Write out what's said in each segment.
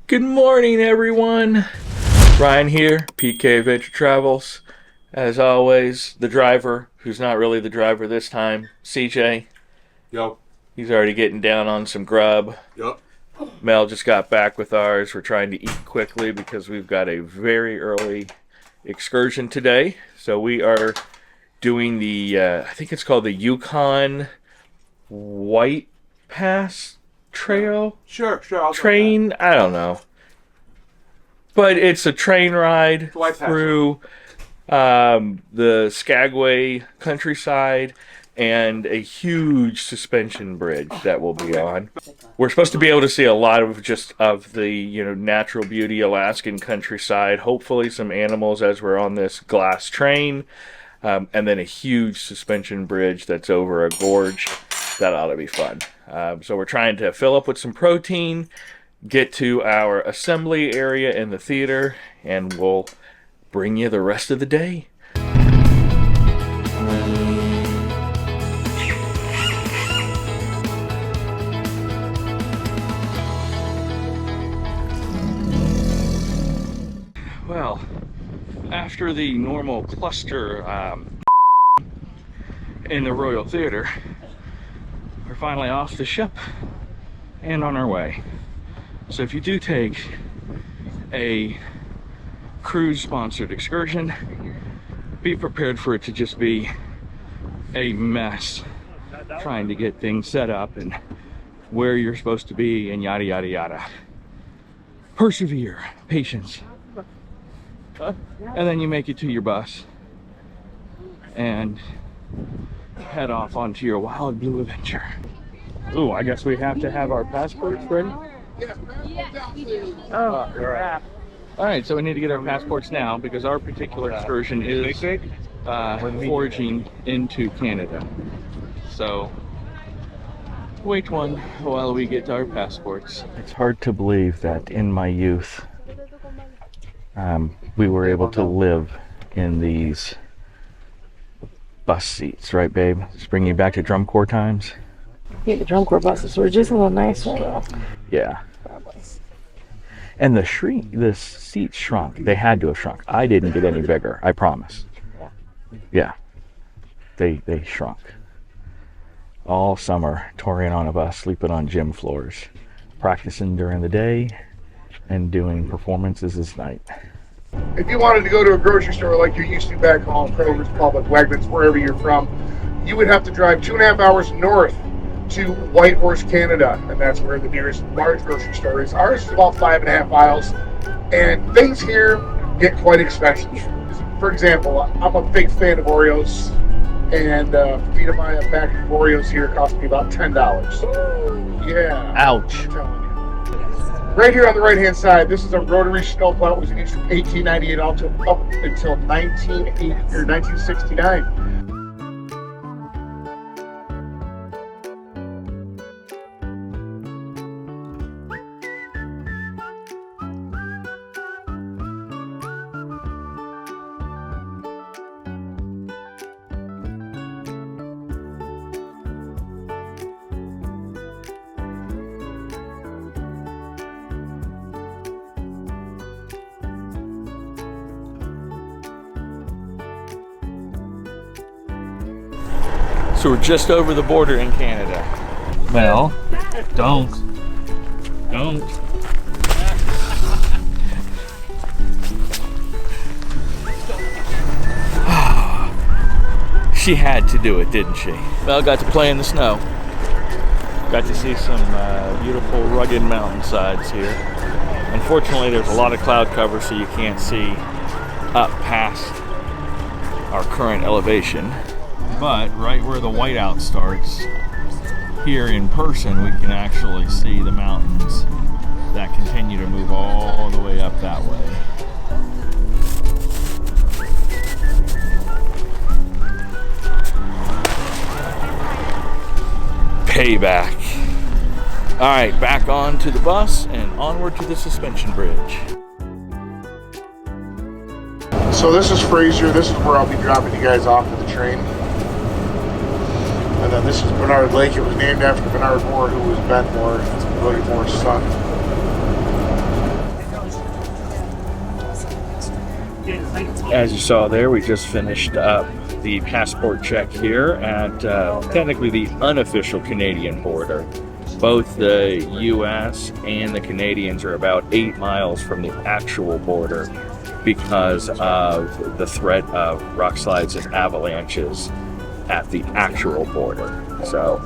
Good morning, everyone. Ryan here, PK Adventure Travels. As always, the driver, who's not really the driver this time, CJ. Yo. He's already getting down on some grub. Yup. Mel just got back with ours. We're trying to eat quickly because we've got a very early excursion today. So we are doing the, I think it's called the Yukon White Pass Trail? Sure. Train? I don't know. But it's a train ride through the Skagway countryside and a huge suspension bridge that we'll be on. We're supposed to be able to see a lot of the natural beauty Alaskan countryside. Hopefully some animals as we're on this glass train, and then a huge suspension bridge that's over a gorge. That ought to be fun. So we're trying to fill up with some protein, get to our assembly area in the theater, and we'll bring you the rest of the day. Well, after the normal cluster in the Royal Theater, we're finally off the ship and on our way. So if you do take a cruise-sponsored excursion, be prepared for it to just be a mess trying to get things set up and where you're supposed to be and yada yada yada. Persevere, patience, and then you make it to your bus and head off onto your wild blue adventure. Ooh, I guess we have to have our passports ready? Oh, crap. Alright, so we need to get our passports now because our particular excursion is foraging into Canada. So, wait one while we get our passports. It's hard to believe that in my youth, we were able to live in these bus seats, right, babe? Just bring you back to drum corps times. Yeah, the drum corps buses were just a little nicer though. Yeah. And the seats shrunk. They had to have shrunk. I didn't get any bigger, I promise. Yeah. They shrunk. All summer, touring on a bus, sleeping on gym floors, practicing during the day, and doing performances at night. If you wanted to go to a grocery store like you're used to back home, Kroger's, Publix, Wegmans, wherever you're from, you would have to drive 2.5 hours north to Whitehorse, Canada, and that's where the nearest large grocery store is. Ours is about 5.5 miles, and things here get quite expensive. For example, I'm a big fan of Oreos, and for me to buy a pack of Oreos here cost me about $10. Yeah. Ouch. I'm telling you. Right here on the right-hand side, this is a rotary snowplow. It was used from 1898 up until 1969. So we're just over the border in Canada. Well, don't. She had to do it, didn't she? Mel got to play in the snow. Got to see some beautiful rugged mountainsides here. Unfortunately, there's a lot of cloud cover, so you can't see up past our current elevation. But right where the whiteout starts, here in person, we can actually see the mountains that continue to move all the way up that way. Payback. All right, back on to the bus and onward to the suspension bridge. So this is Fraser. This is where I'll be dropping you guys off at the train. And then this is Bernard Lake. It was named after Bernard Moore, who was Ben Moore, William Moore's son. As you saw there, we just finished up the passport check here at technically the unofficial Canadian border. Both the US and the Canadians are about 8 miles from the actual border because of the threat of rock slides and avalanches at the actual border. So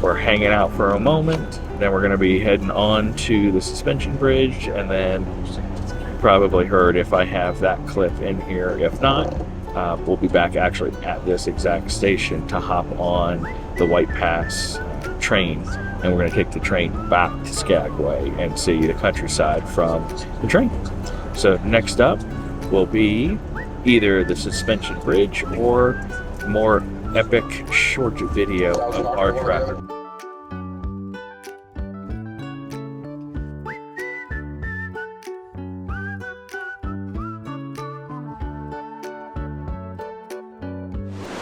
we're hanging out for a moment, then we're going to be heading on to the suspension bridge, and then probably heard if I have that clip in here. If not, we'll be back actually at this exact station to hop on the White Pass train, and we're going to take the train back to Skagway and see the countryside from the train. So next up will be either the suspension bridge or more epic short video of our traffic.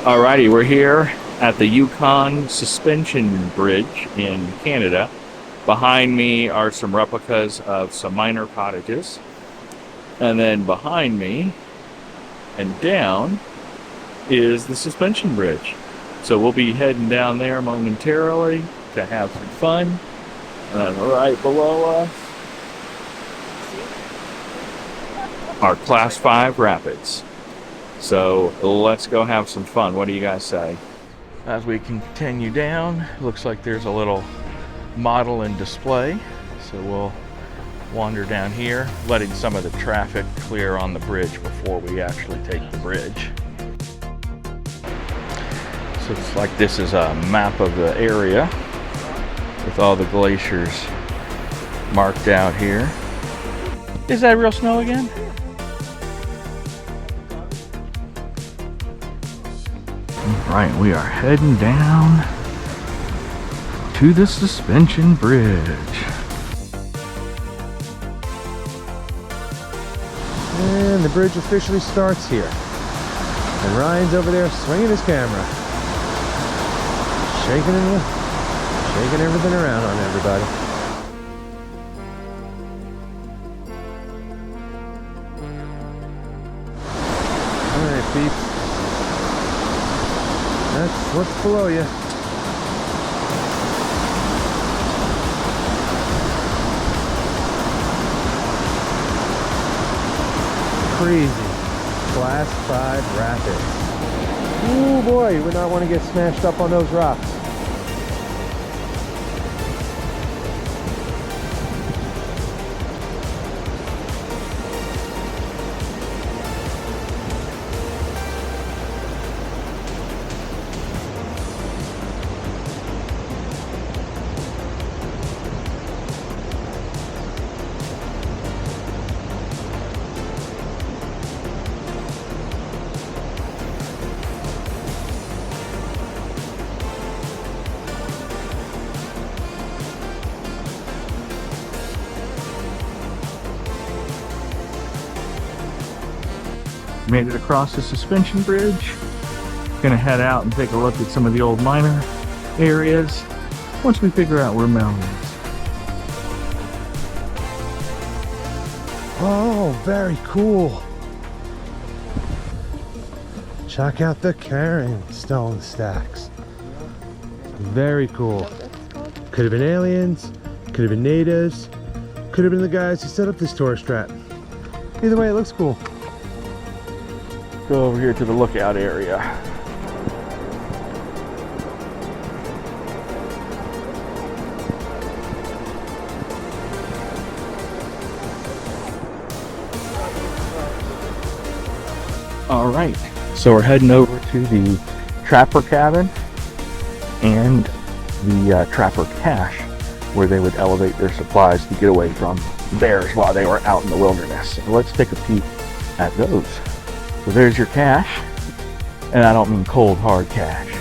Alrighty, we're here at the Yukon Suspension Bridge in Canada. Behind me are some replicas of some minor cottages. And then behind me and down is the suspension bridge. So we'll be heading down there momentarily to have some fun. And then right below us are Class 5 rapids. So let's go have some fun. What do you guys say? As we continue down, looks like there's a little model and display. So we'll wander down here, letting some of the traffic clear on the bridge before we actually take the bridge. So it's like this is a map of the area with all the glaciers marked out here. Is that real snow again? Right, we are heading down to the suspension bridge. And the bridge officially starts here. And Ryan's over there swinging his camera. Shaking everything around on everybody. Alright, peeps. That's what's below you. Crazy. Class 5 rapids. Oh boy, you would not want to get smashed up on those rocks. Made it across the suspension bridge. Gonna head out and take a look at some of the old miner areas once we figure out where Mel is. Oh, very cool. Check out the carrying stone stacks. Very cool. Could have been aliens, could have been natives, could have been the guys who set up this tourist trap. Either way, it looks cool. Go over here to the lookout area. All right, so we're heading over to the trapper cabin and the trapper cache, where they would elevate their supplies to get away from bears while they were out in the wilderness. So let's take a peek at those. So there's your cache, and I don't mean cold hard cache.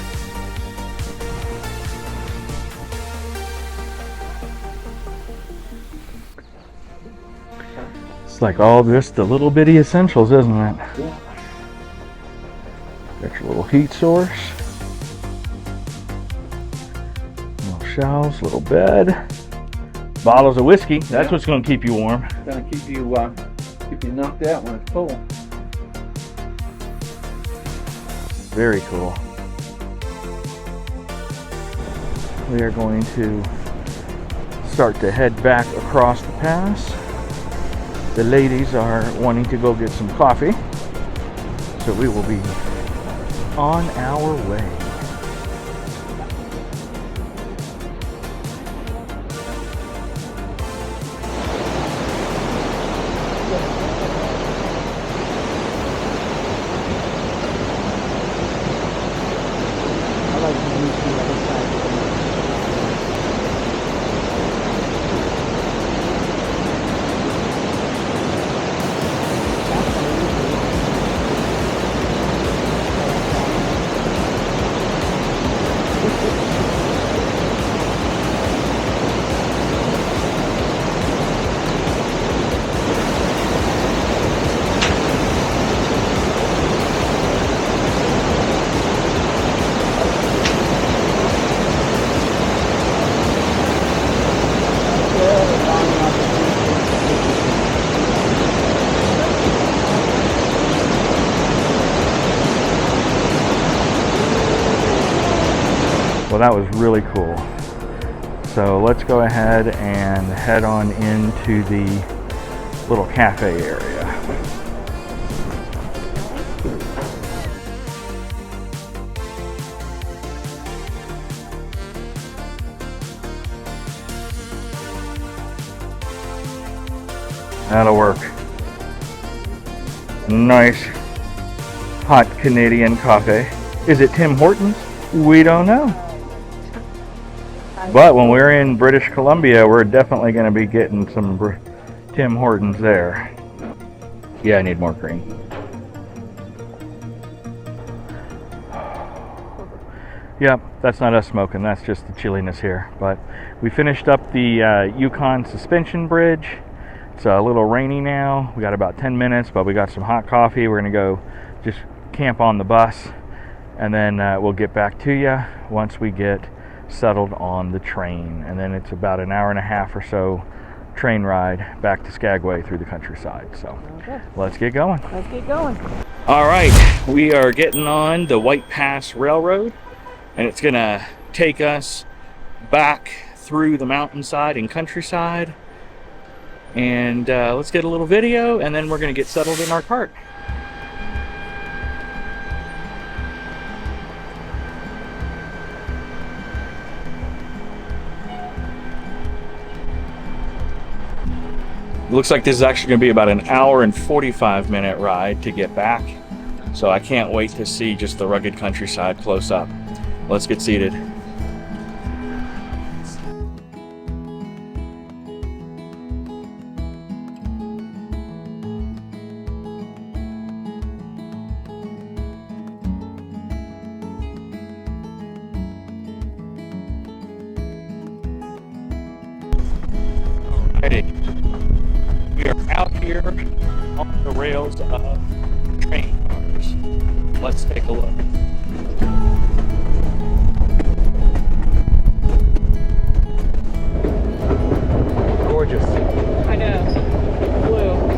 It's like all just the little bitty essentials, isn't it? Yeah. Got your little heat source, little shelves, little bed, bottles of whiskey. That's what's going to keep you warm. Gonna keep you knocked out when it's cold. Very cool. We are going to start to head back across the pass. The ladies are wanting to go get some coffee, so we will be on our way. Well, that was really cool. So let's go ahead and head on into the little cafe area. That'll work. Nice hot Canadian coffee. Is it Tim Hortons? We don't know. But when we're in British Columbia, we're definitely going to be getting some Tim Hortons there. Yeah, I need more cream. Yep, that's not us smoking, that's just the chilliness here. But we finished up the Yukon Suspension Bridge. It's a little rainy now. We got about 10 minutes, but we got some hot coffee. We're going to go just camp on the bus, and then we'll get back to you once we get settled on the train. And then it's about an hour and a half or so train ride back to Skagway through the countryside. So okay, let's get going. Let's get going. All right, we are getting on the White Pass Railroad, and it's gonna take us back through the mountainside and countryside. And let's get a little video, and then we're gonna get settled in our cart. Looks like this is actually going to be about an hour and 45-minute ride to get back. So I can't wait to see just the rugged countryside close up. Let's get seated. Alrighty. We are out here on the rails of train cars. Let's take a look. Gorgeous. I know. Blue.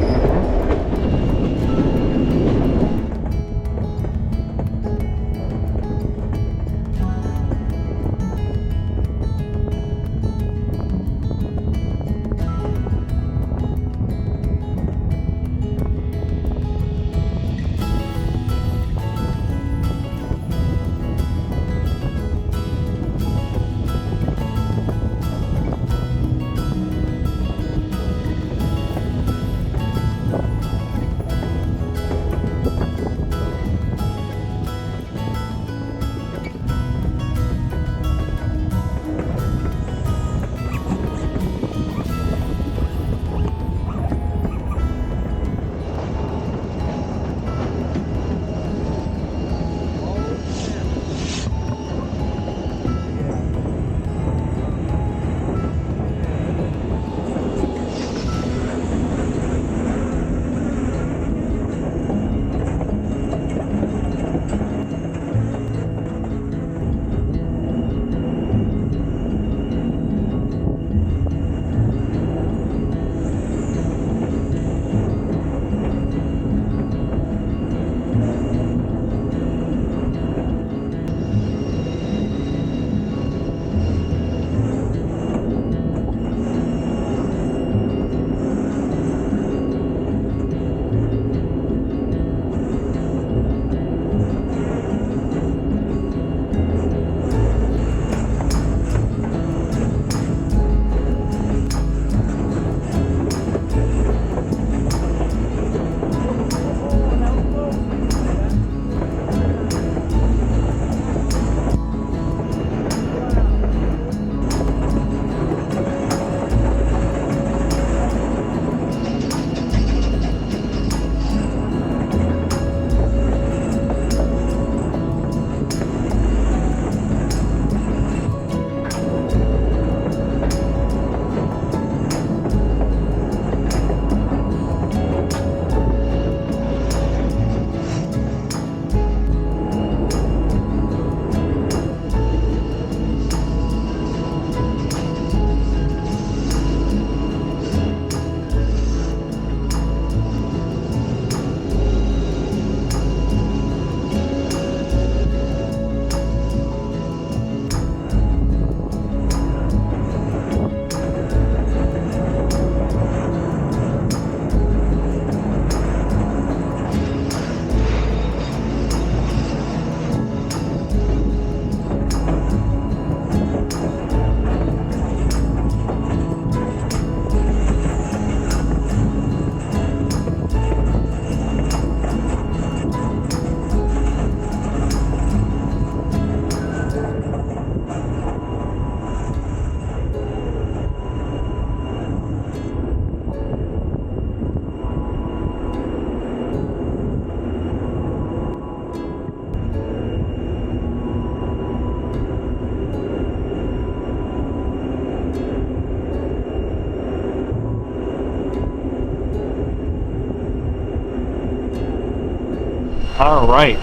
All right,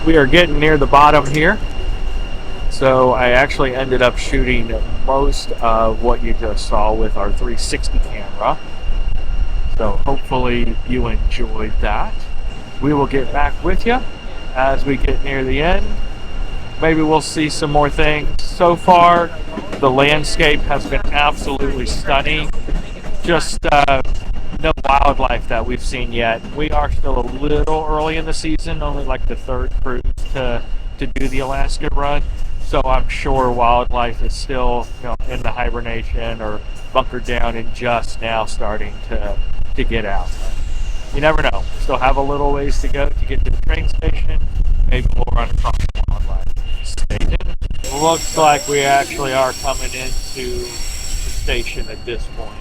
we are getting near the bottom here. So I actually ended up shooting most of what you just saw with our 360 camera. So hopefully you enjoyed that. We will get back with you as we get near the end. Maybe we'll see some more things. So far, the landscape has been absolutely stunning. Just no wildlife that we've seen yet. We are still a little early in the season, only like the third cruise to do the Alaska run. So I'm sure wildlife is still, in the hibernation or bunkered down and just now starting to get out. You never know. Still have a little ways to go to get to the train station. Maybe we'll run across some wildlife. Stay tuned. Looks like we actually are coming into the station at this point.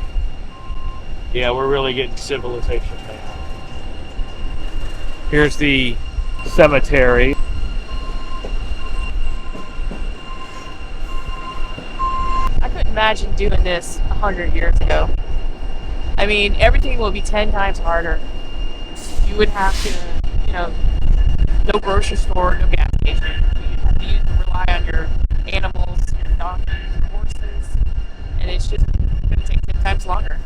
Yeah, we're really getting civilization now. Here's the cemetery. I couldn't imagine doing this 100 years ago. I mean, everything will be 10 times harder. You would have to, no grocery store, no gas station. You'd have to rely on your animals, your donkeys, your horses, and it's just going to take 10 times longer.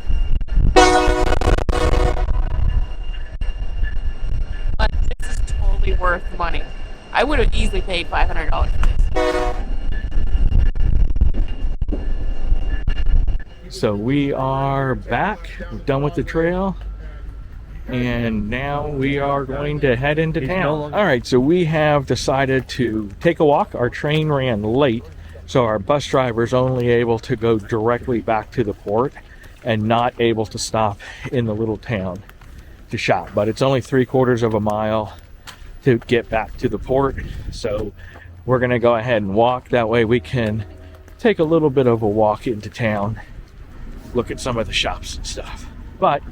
But this is totally worth the money. I would have easily paid $500 for this. So we are back, we're done with the trail, and now we are going to head into town. All right, so we have decided to take a walk. Our train ran late, so our bus driver's only able to go directly back to the port and not able to stop in the little town to shop. But it's only 3/4 of a mile to get back to the port, so we're gonna go ahead and walk. That way we can take a little bit of a walk into town, look at some of the shops and stuff. But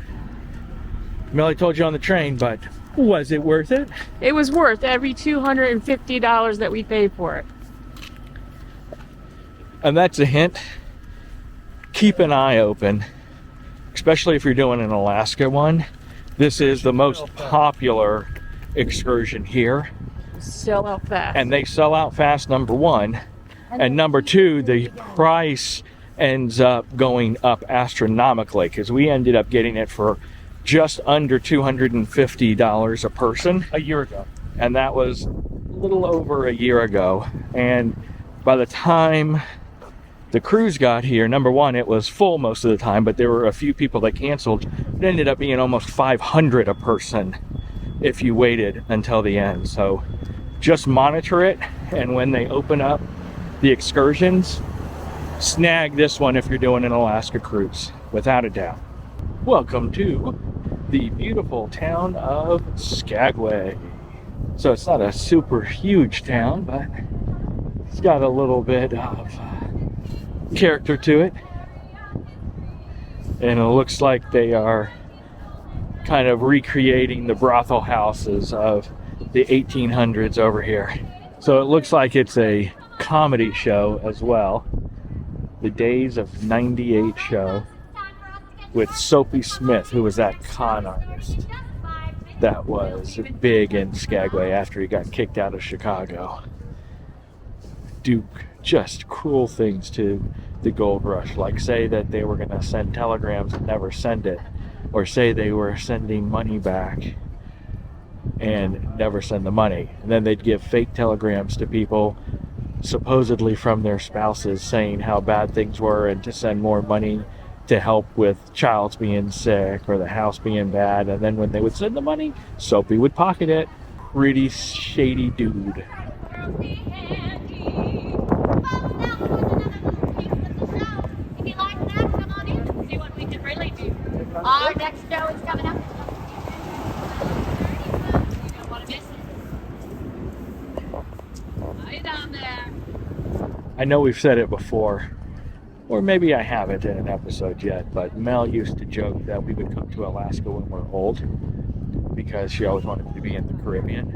Melly told you on the train, but was it worth it? It was worth every $250 that we paid for it. And that's a hint. Keep an eye open, especially if you're doing an Alaska one. This is the most popular excursion here. Sell out fast. And they sell out fast, number one. And number two, the price ends up going up astronomically, because we ended up getting it for just under $250 a person a year ago. And that was a little over a year ago. And by the time the cruise got here, number one, it was full most of the time, but there were a few people that canceled. It ended up being almost $500 a person if you waited until the end. So just monitor it, and when they open up the excursions, snag this one if you're doing an Alaska cruise, without a doubt. Welcome to the beautiful town of Skagway. So it's not a super huge town, but it's got a little bit of character to it, and it looks like they are kind of recreating the brothel houses of the 1800s over here. So it looks like it's a comedy show as well, the Days of '98 show with Soapy Smith, who was that con artist that was big in Skagway after he got kicked out of Chicago. Do just cruel things to the gold rush, like say that they were going to send telegrams and never send it, or say they were sending money back and never send the money, and then they'd give fake telegrams to people supposedly from their spouses saying how bad things were and to send more money to help with child's being sick or the house being bad. And then when they would send the money, Soapy would pocket it. Pretty shady dude. Our next show is coming up. You don't want to miss it. Are you down there? I know we've said it before, or maybe I haven't in an episode yet, but Mel used to joke that we would come to Alaska when we're old, because she always wanted to be in the Caribbean.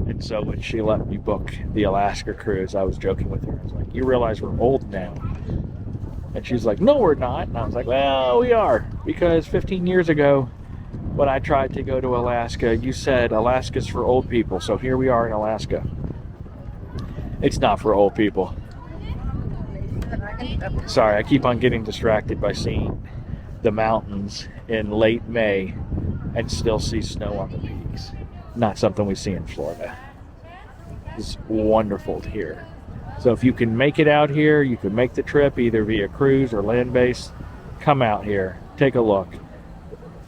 And so when she let me book the Alaska cruise, I was joking with her. I was like, you realize we're old now? And she's like, no, we're not. And I was like, well, we are. Because 15 years ago, when I tried to go to Alaska, you said Alaska's for old people. So here we are in Alaska. It's not for old people. Sorry, I keep on getting distracted by seeing the mountains in late May and still see snow on the peaks. Not something we see in Florida. It's wonderful here. So if you can make it out here, you can make the trip either via cruise or land-based, come out here, take a look.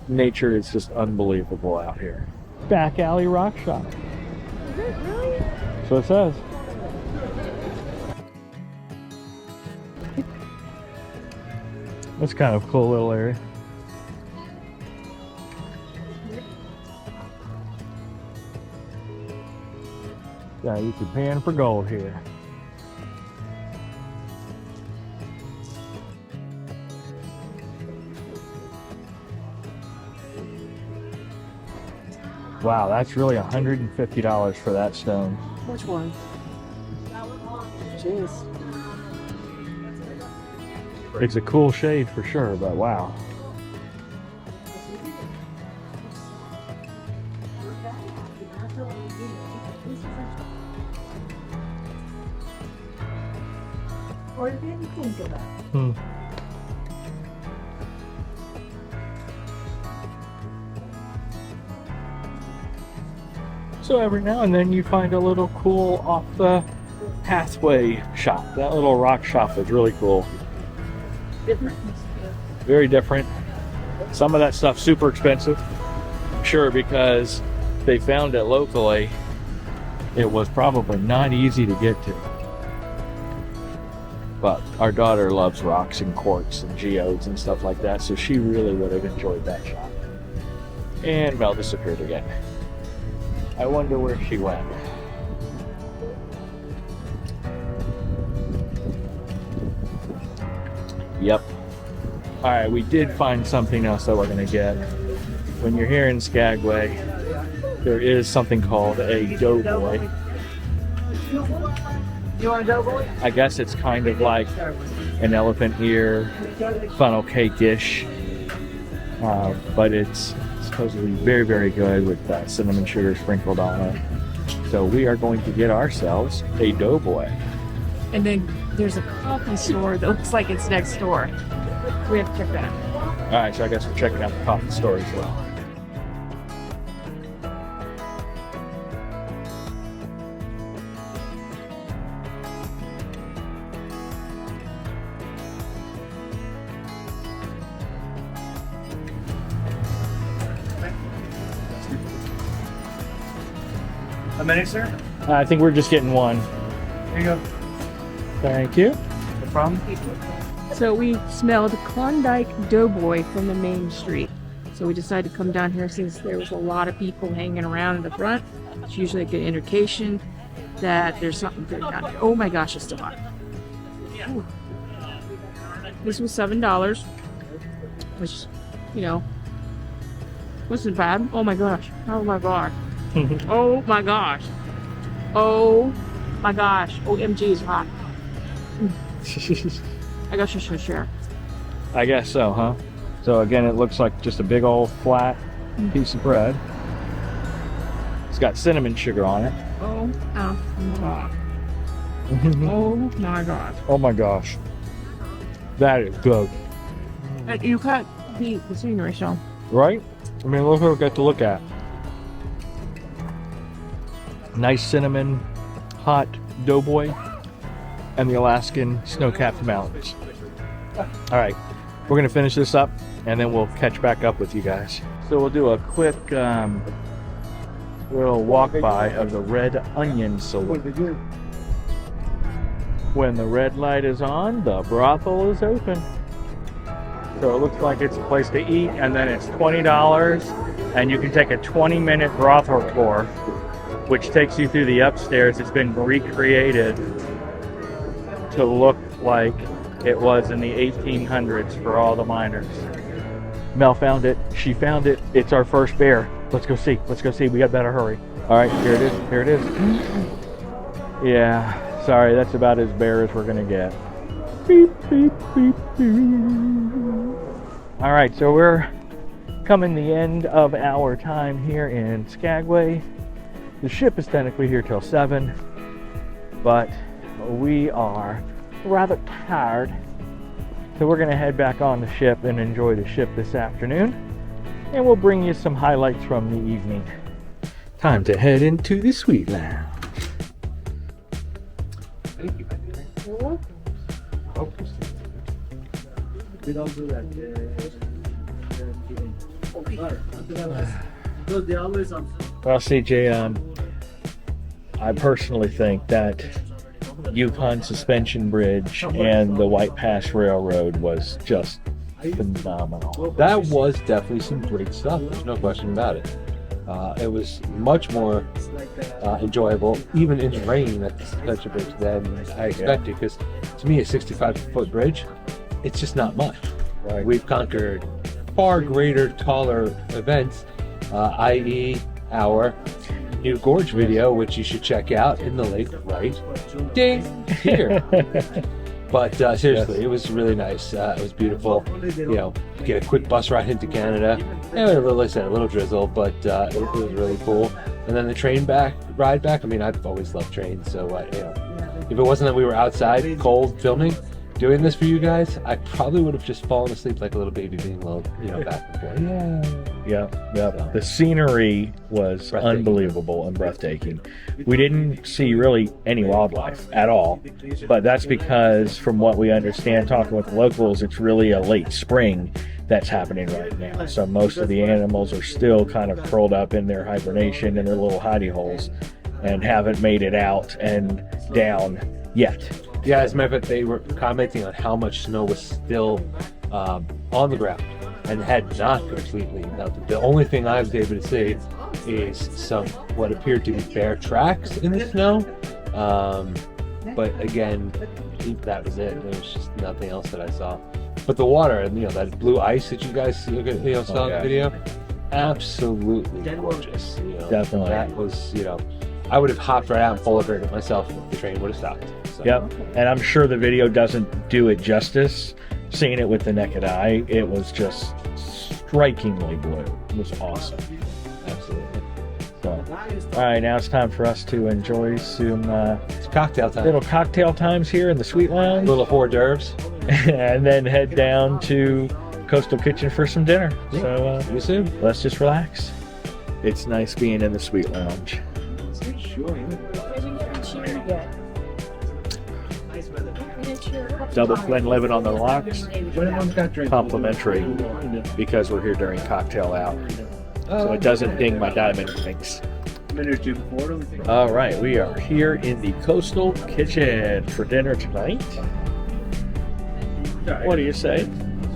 Nature is just unbelievable out here. Back Alley Rock Shop. Is it really? So it says. That's kind of a cool little area. Yeah, you can pan for gold here. Wow, that's really $150 for that stone. Which one? Jeez. It's a cool shade for sure, but wow. Hmm. So every now and then you find a little cool off the pathway shop. That little rock shop is really cool. Different. Very different. Some of that stuff super expensive. Sure, because they found it locally. It was probably not easy to get to. But our daughter loves rocks and quartz and geodes and stuff like that, so she really would have enjoyed that shop. And Mel disappeared again. I wonder where she went. Yep. Alright, we did find something else that we're going to get. When you're here in Skagway, there is something called a Doughboy. You want a Doughboy? I guess it's kind of like an elephant ear, funnel cake-ish. But it's supposedly very, very good with cinnamon sugar sprinkled on it. So we are going to get ourselves a Doughboy. And then there's a coffee store that looks like it's next door. We have to check that out. Alright, so I guess we're checking out the coffee store as well. A minute, sir? I think we're just getting one. There you go. Thank you. No problem. So we smelled Klondike Doughboy from the main street. So we decided to come down here since there was a lot of people hanging around in the front. It's usually a good indication that there's something good down here. Oh my gosh, it's still hot. Ooh. This was $7, which, you know, wasn't bad. Oh my gosh. Oh my gosh. Oh my gosh. Oh my gosh. OMG is hot. I guess you should share. I guess so, huh? So again, it looks like just a big old flat piece of bread. It's got cinnamon sugar on it. Oh my god. Oh my god. Oh my gosh. That is good. And you can't beat the scenery, so. Right? I mean, look what we got to look at. Nice cinnamon, hot Doughboy, and the Alaskan snow-capped mountains. All right, we're gonna finish this up, and then we'll catch back up with you guys. So we'll do a quick little walk-by of the Red Onion Saloon. When the red light is on, the brothel is open. So it looks like it's a place to eat, and then it's $20, and you can take a 20-minute brothel tour, which takes you through the upstairs. It's been recreated to look like it was in the 1800s for all the miners. Mel found it. She found it. It's our first bear. Let's go see. Let's go see. We got better hurry. All right, here it is. Here it is. Yeah, sorry. That's about as bare as we're gonna get. Beep, beep, beep, beep. All right, so we're coming the end of our time here in Skagway. The ship is technically here till 7, but we are rather tired. So we're gonna head back on the ship and enjoy the ship this afternoon. And we'll bring you some highlights from the evening. Time to head into the Sweet Lounge. Thank you. You're welcome. We don't do that. They always on. Well, CJ, I personally think that Yukon Suspension Bridge and the White Pass Railroad was just phenomenal. That was definitely some great stuff. There's no question about it. It was much more enjoyable, even in the rain, at the Suspension Bridge than I expected. Because to me, a 65-foot bridge, it's just not much. Right. We've conquered far greater, taller events, i.e., our new gorge video, which you should check out in the link right ding here. But seriously, it was really nice. It was beautiful. You know, get a quick bus ride into Canada. Yeah, like I said, a little drizzle, but it was really cool. And then the train ride back. I mean, I've always loved trains, so you know, if it wasn't that we were outside, cold, filming, doing this for you guys, I probably would have just fallen asleep like a little baby, being a little, you know, back and forth. Yeah. The scenery was unbelievable and breathtaking. We didn't see really any wildlife at all, but that's because, from what we understand, talking with the locals, it's really a late spring that's happening right now. So most of the animals are still kind of curled up in their hibernation in their little hidey holes and haven't made it out and down yet. Yeah, as a matter of fact, they were commenting on how much snow was still on the ground and had not completely melted. The only thing I was able to see is some what appeared to be bare tracks in the snow. But again, that was it. There was just nothing else that I saw. But the water and, you know, that blue ice that you guys saw in the video, absolutely gorgeous. You know, Definitely. That was, you know, I would have hopped right out and followed it myself if the train would have stopped. So. Yep, and I'm sure the video doesn't do it justice. Seeing it with the naked eye, it was just strikingly blue. It was awesome. Absolutely. So, all right, now it's time for us to enjoy some It's cocktail time. little cocktail times here in the Sweet Lounge, Little hors d'oeuvres. and then head down to Coastal Kitchen for some dinner. So See you soon. let's just relax. It's nice being in the Sweet Lounge. Double Glenlivet on the rocks, complimentary, because we're here during cocktail hour. So it doesn't ding my diamond rings. All right, we are here in the Coastal Kitchen for dinner tonight. What do you say?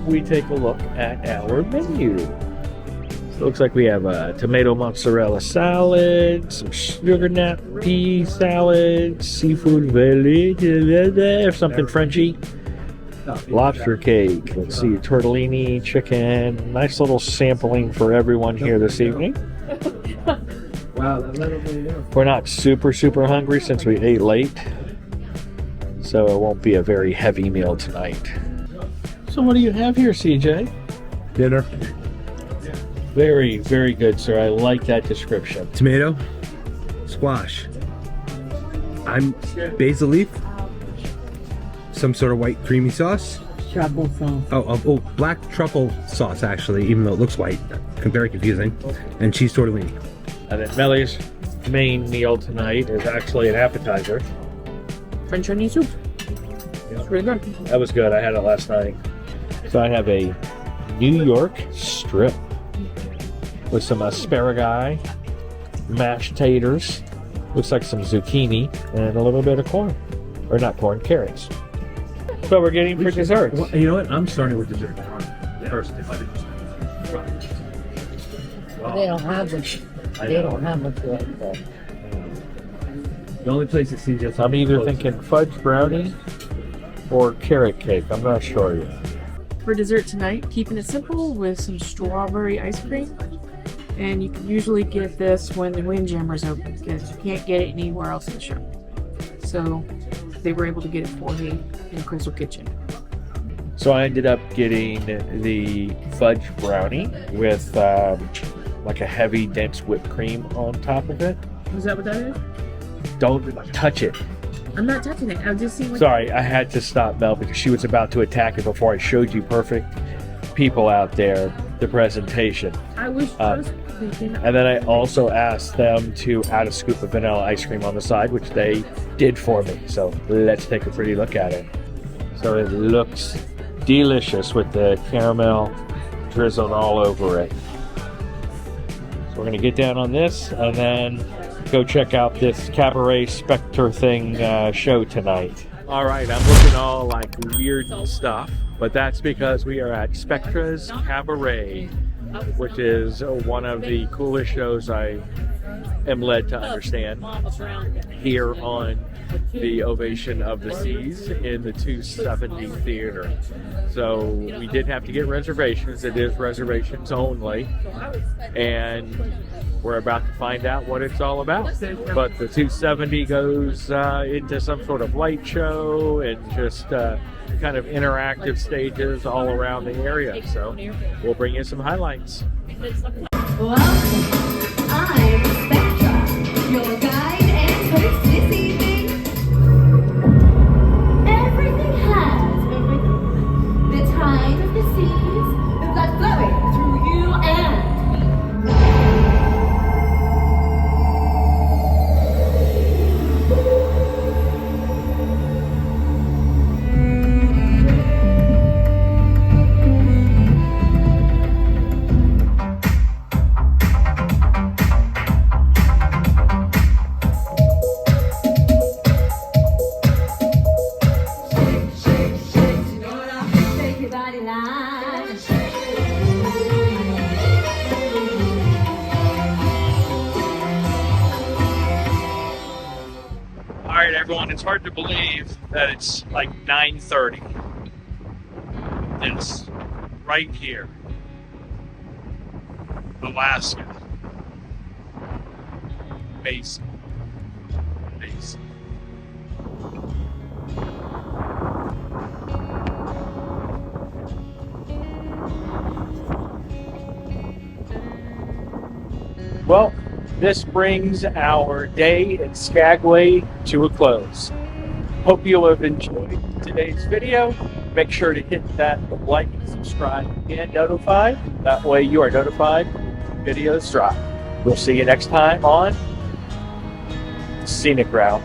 We take a look at our menu. So it looks like we have a tomato mozzarella salad, some sugar nut pea salad, seafood village, something Frenchy, lobster cake. Let's see, tortellini, chicken. Nice little sampling for everyone here this evening. We're not super hungry since we ate late, so it won't be a very heavy meal tonight. So what do you have here, CJ? Dinner. Very, very good, sir. I like that description. Tomato, squash. I'm basil leaf. Some sort of white creamy sauce. Truffle sauce. Oh, black truffle sauce actually, even though it looks white. Very confusing. And cheese tortellini. And then Melly's main meal tonight is actually an appetizer. French onion soup. It's really good. That was good. I had it last night. So I have a New York strip with some asparagus, mashed taters, looks like some zucchini, and a little bit of corn. Or not corn, carrots. So we're getting for dessert. Well, you know what? I'm starting with dessert first. They don't have it. They don't have it yet. The only place that seems just I'm either thinking fudge brownie or carrot cake. I'm not sure yet. For dessert tonight, keeping it simple with some strawberry ice cream. And you can usually get this when the Windjammer's open because you can't get it anywhere else in the shop. So they were able to get it for me in Coastal Kitchen. So I ended up getting the fudge brownie with like a heavy, dense whipped cream on top of it. Is that what that is? Don't touch it. I'm not touching it. I'm just seeing what. Sorry, I had to stop Mel because she was about to attack it before I showed you perfect people out there the presentation. I wish I was thinking. And then I also asked them to add a scoop of vanilla ice cream on the side, which they did for me. So let's take a pretty look at it. So it looks delicious with the caramel drizzled all over it. So we're gonna get down on this and then go check out this Cabaret Spectra thing show tonight. All right, I'm looking all like weird stuff, but that's because we are at Spectra's Cabaret, which is one of the coolest shows I am led to understand here on the Ovation of the Seas in the 270 Theater. So we did have to get reservations. It is reservations only, and we're about to find out what it's all about. But the 270 goes into some sort of light show and just kind of interactive stages all around the area. So we'll bring you some highlights. Welcome. I'm Spectra, your guide and host this evening. Everything has a rhythm. The tide of the seas, the blood flowing through you and me. All right, everyone, it's hard to believe that it's like 9:30. It's right here, Alaska. Base. Well, this brings our day in Skagway to a close. Hope you'll have enjoyed today's video. Make sure to hit that like, subscribe, and notify. That way you are notified when videos drop. We'll see you next time on Scenic Route.